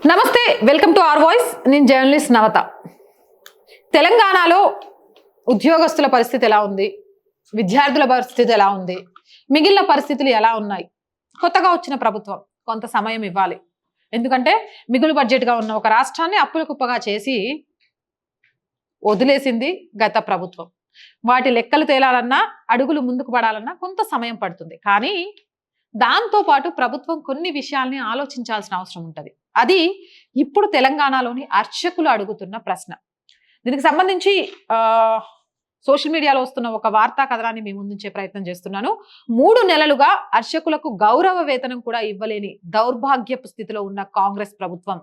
నమస్తే, welcome to our voice. నేను journalist నవత. తెలంగాణలో ఉద్యోగస్తుల పరిస్థితి ఎలా ఉంది, విద్యార్థుల పరిస్థితి ఎలా ఉంది, మిగిలిన పరిస్థితులు ఎలా ఉన్నాయి? కొత్తగా వచ్చిన ప్రభుత్వం కొంత సమయం ఇవ్వాలి. ఎందుకంటే మిగులు బడ్జెట్గా ఉన్న ఒక రాష్ట్రాన్ని అప్పుల కుప్పగా చేసి వదిలేసింది గత ప్రభుత్వం. వాటి లెక్కలు తేలాలన్నా, అడుగులు ముందుకు పడాలన్నా కొంత సమయం పడుతుంది. కానీ దాంతో పాటు ప్రభుత్వం కొన్ని విషయాల్ని ఆలోచించాల్సిన అవసరం ఉంటుంది. అది ఇప్పుడు తెలంగాణలోని అర్చకులు అడుగుతున్న ప్రశ్న. దీనికి సంబంధించి సోషల్ మీడియాలో వస్తున్న ఒక వార్తా కథనాన్ని మీ ముందుంచే ప్రయత్నం చేస్తున్నాను. 3 నెలలుగా అర్చకులకు గౌరవ వేతనం కూడా ఇవ్వలేని దౌర్భాగ్యపు స్థితిలో ఉన్న కాంగ్రెస్ ప్రభుత్వం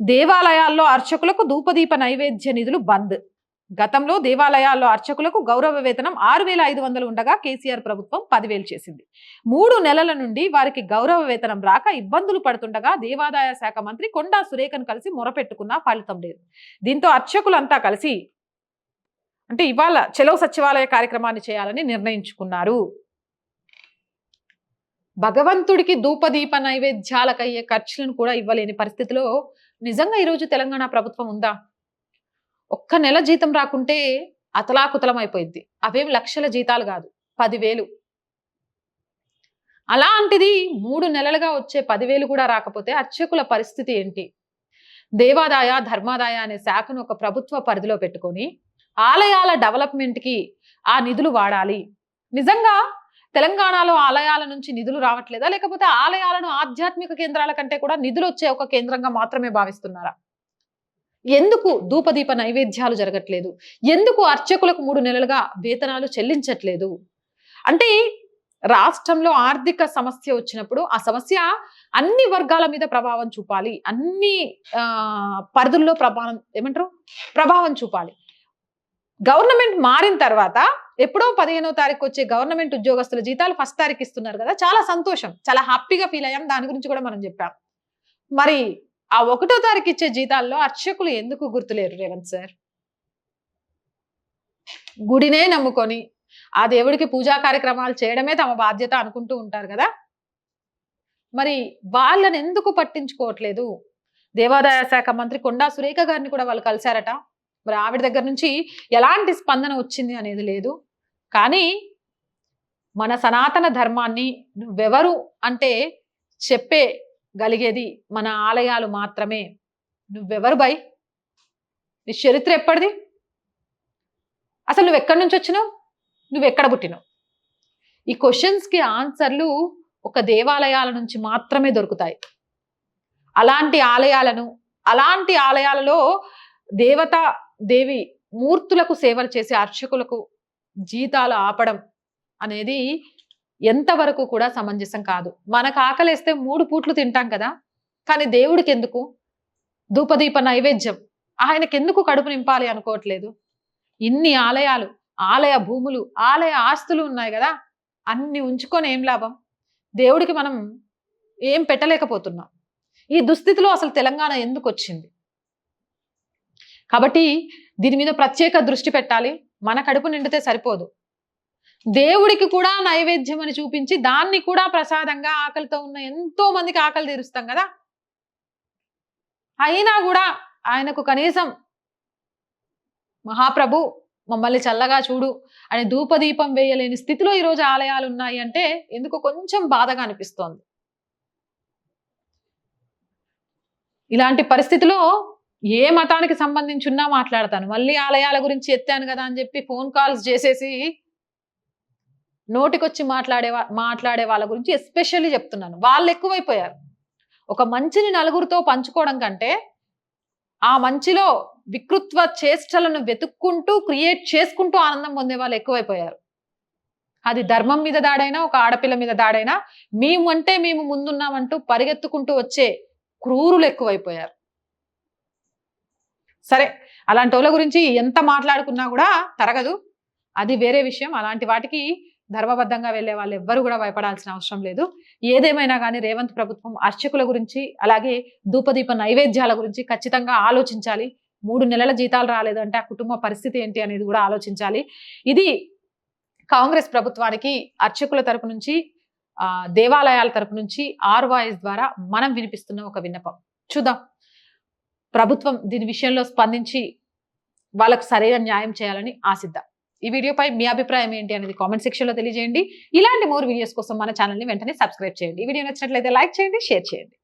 దేవాలయాల్లో అర్చకులకు ధూపదీప నైవేద్య నిధులు బంద్. గతంలో దేవాలయాల్లో అర్చకులకు గౌరవ వేతనం 6,500 ఉండగా కేసీఆర్ ప్రభుత్వం 10,000 చేసింది. 3 నెలల నుండి వారికి గౌరవ వేతనం రాక ఇబ్బందులు పడుతుండగా దేవాదాయ శాఖ మంత్రి కొండా సురేఖను కలిసి మొరపెట్టుకున్నా ఫలితం లేదు. దీంతో అర్చకులంతా కలిసి ఇవాళ చెలో సచివాలయ కార్యక్రమాన్ని చేయాలని నిర్ణయించుకున్నారు. భగవంతుడికి ధూపదీప నైవేద్యాలకయ్యే ఖర్చులను కూడా ఇవ్వలేని పరిస్థితిలో నిజంగా ఈరోజు తెలంగాణ ప్రభుత్వం ఉందా? ఒక్క నెల జీతం రాకుంటే అతలాకుతలం అయిపోయింది. అవేం లక్షల జీతాలు కాదు, 10,000. అలాంటిది 3 నెలలుగా వచ్చే 10,000 కూడా రాకపోతే అర్చకుల పరిస్థితి ఏంటి? దేవాదాయ ధర్మాదాయ అనే శాఖను ఒక ప్రభుత్వ పరిధిలో పెట్టుకొని ఆలయాల డెవలప్మెంట్కి ఆ నిధులు వాడాలి. నిజంగా తెలంగాణలో ఆలయాల నుంచి నిధులు రావట్లేదా, లేకపోతే ఆలయాలను ఆధ్యాత్మిక కేంద్రాల కంటే కూడా నిధులు వచ్చే ఒక కేంద్రంగా మాత్రమే భావిస్తున్నారా? ఎందుకు ధూపదీప నైవేద్యాలు జరగట్లేదు? ఎందుకు అర్చకులకు 3 నెలలుగా వేతనాలు చెల్లించట్లేదు? అంటే రాష్ట్రంలో ఆర్థిక సమస్య వచ్చినప్పుడు ఆ సమస్య అన్ని వర్గాల మీద ప్రభావం చూపాలి, అన్ని పరిధుల్లో ప్రభావం చూపాలి. గవర్నమెంట్ మారిన తర్వాత ఎప్పుడో 15వ తారీఖు వచ్చే గవర్నమెంట్ ఉద్యోగస్తుల జీతాలు 1st తారీఖు ఇస్తున్నారు కదా, చాలా సంతోషం, చాలా హ్యాపీగా ఫీల్ అయ్యాం. దాని గురించి కూడా మనం చెప్పాం. మరి ఆ 1వ తారీఖు ఇచ్చే జీతాల్లో అర్చకులు ఎందుకు గుర్తులేరు రేవంత్ సార్? గుడినే నమ్ముకొని ఆ దేవుడికి పూజా కార్యక్రమాలు చేయడమే తమ బాధ్యత అనుకుంటూ ఉంటారు కదా, మరి వాళ్ళని ఎందుకు పట్టించుకోవట్లేదు? దేవాదాయ శాఖ మంత్రి కొండా సురేఖ గారిని కూడా వాళ్ళు కలిశారట. మరి ఆవిడ దగ్గర నుంచి ఎలాంటి స్పందన వచ్చింది అనేది లేదు. కానీ మన సనాతన ధర్మాన్ని నువ్వెవరు అంటే చెప్పగలిగేది మన ఆలయాలు మాత్రమే. నువ్వెవరు బై? నీ చరిత్ర ఎప్పటిది? అసలు నువ్వు ఎక్కడి నుంచి వచ్చినావు? నువ్వెక్కడ పుట్టినావు? ఈ క్వశ్చన్స్కి ఆన్సర్లు ఒక దేవాలయాల నుంచి మాత్రమే దొరుకుతాయి. అలాంటి ఆలయాలలో దేవి మూర్తులకు సేవలు చేసే అర్చకులకు జీతాలు ఆపడం అనేది ఎంతవరకు కూడా సమంజసం కాదు. మనకు ఆకలేస్తే 3 పూట్లు తింటాం కదా, కానీ దేవుడికి ఎందుకు ధూపదీప నైవేద్యం, ఆయనకెందుకు కడుపు నింపాలి అనుకోవట్లేదు? ఇన్ని ఆలయాలు, ఆలయ భూములు, ఆలయ ఆస్తులు ఉన్నాయి కదా, అన్ని ఉంచుకొని ఏం లాభం? దేవుడికి మనం ఏం పెట్టలేకపోతున్నాం. ఈ దుస్థితిలో అసలు తెలంగాణ ఎందుకు వచ్చింది? కాబట్టి దీని మీద ప్రత్యేక దృష్టి పెట్టాలి. మన కడుపు నిండితే సరిపోదు, దేవుడికి కూడా నైవేద్యం అని చూపించి దాన్ని కూడా ప్రసాదంగా ఆకలితో ఉన్న ఎంతో మందికి ఆకలి తీరుస్తాం కదా, అయినా కూడా ఆయనకు కనీసం మహాప్రభు మమ్మల్ని చల్లగా చూడు అని ధూపదీపం వేయలేని స్థితిలో ఈరోజు ఆలయాలు ఉన్నాయి అంటే ఎందుకు కొంచెం బాధగా అనిపిస్తోంది. ఇలాంటి పరిస్థితిలో ఏ మతానికి సంబంధించి ఉన్నా మాట్లాడతాను. మళ్ళీ ఆలయాల గురించి ఎత్తాను కదా అని చెప్పి ఫోన్ కాల్స్ చేసేసి నోటికొచ్చి మాట్లాడే వాళ్ళ గురించి ఎస్పెషల్లీ చెప్తున్నాను. వాళ్ళు ఎక్కువైపోయారు. ఒక మంచిని నలుగురితో పంచుకోవడం కంటే ఆ మంచిలో వికృత్వ చేష్టలను వెతుక్కుంటూ క్రియేట్ చేసుకుంటూ ఆనందం పొందే వాళ్ళు ఎక్కువైపోయారు. అది ధర్మం మీద దాడైనా, ఒక ఆడపిల్ల మీద దాడైనా మేము ముందున్నామంటూ పరిగెత్తుకుంటూ వచ్చే క్రూరులు ఎక్కువైపోయారు. సరే, అలాంటి వాళ్ళ గురించి ఎంత మాట్లాడుకున్నా కూడా తరగదు, అది వేరే విషయం. అలాంటి వాటికి ధర్మబద్ధంగా వెళ్లే వాళ్ళు ఎవ్వరు కూడా భయపడాల్సిన అవసరం లేదు. ఏదేమైనా కానీ రేవంత్ ప్రభుత్వం అర్చకుల గురించి, అలాగే ధూపదీప నైవేద్యాల గురించి ఖచ్చితంగా ఆలోచించాలి. 3 నెలల జీతాలు రాలేదు అంటే ఆ కుటుంబ పరిస్థితి ఏంటి అనేది కూడా ఆలోచించాలి. ఇది కాంగ్రెస్ ప్రభుత్వానికి అర్చకుల తరపు నుంచి, దేవాలయాల తరపు నుంచి ఆర్ వాయిస్ ద్వారా మనం వినిపిస్తున్న ఒక విన్నపం. చూద్దాం. ప్రభుత్వం దీని విషయంలో స్పందించి వాళ్ళకు సరైన న్యాయం చేయాలని ఆశిద్దాం. ఈ వీడియోపై మీ అభిప్రాయం ఏంటి అనేది కామెంట్ సెక్షన్ లో తెలియజేయండి. ఇలాంటి మోర్ వీడియోస్ కోసం మన ఛానల్ ని వెంటనే సబ్స్క్రైబ్ చేయండి. ఈ వీడియో నచ్చినట్లయితే లైక్ చేయండి, షేర్ చేయండి.